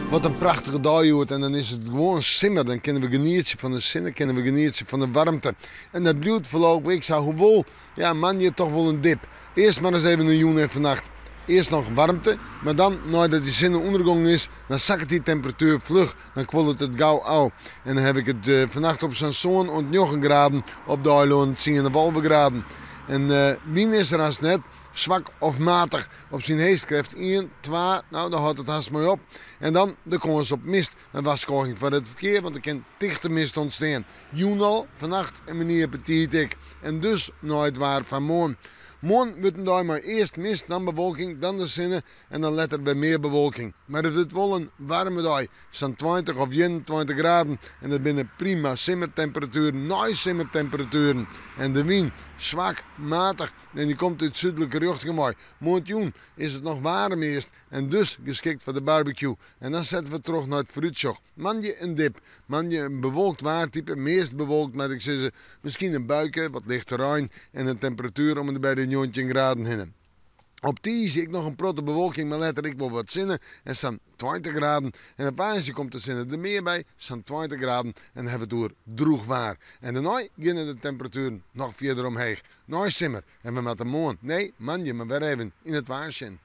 Wat een prachtige dag wordt en dan is het gewoon simmer. Dan kunnen we genieten van de zinnen, kunnen we genieten van de warmte. En dat blijft voorlopig, ik zou hoewel, ja man, je toch wel een dip. Eerst maar eens even een joen en vannacht. Eerst nog warmte, maar dan, nadat die zinnen ondergang is, dan zakt die temperatuur vlug. Dan kwalt het gauw au. En dan heb ik het vannacht op Sanson ont 9 graden, op de eiland 10,5 graden. En wien is er als net zwak of matig op zijn heestkracht 1, 2, nou dan houdt het haast mooi op. En dan de kans op mist, een waarschuwing voor het verkeer, want er kan dichte mist ontstaan. Joen al, vannacht en meneer Petit ik. En dus nooit waar van morgen. Morgen wordt een dag maar eerst mist, dan bewolking, dan de zinnen en dan let er bij meer bewolking. Maar het wordt wel een warme dag, zo'n 20 of 21 graden en dat binnen prima simmertemperaturen, nice simmertemperaturen. En de wind zwak, matig en die komt uit zuidelijke richting mooi. Morgen is het nog warm eerst en dus geschikt voor de barbecue. En dan zetten we terug naar het fruitshoek. Manje een dip, manje een bewolkt waartype, meest bewolkt met ik zeg, misschien een buikje, wat licht terrein en een temperatuur om het bij de 19 graden heen. Op die zie ik nog een protte bewolking, maar let er ik wel wat zinnen en staan 20 graden. En op Azië komt de zinnen er meer bij, staan 20 graden en dan hebben we het door droeg waar. En daarna beginnen de temperaturen nog verder omheen. Nou simmer en we met de maan, nee manje, maar weer even in het waarsjen.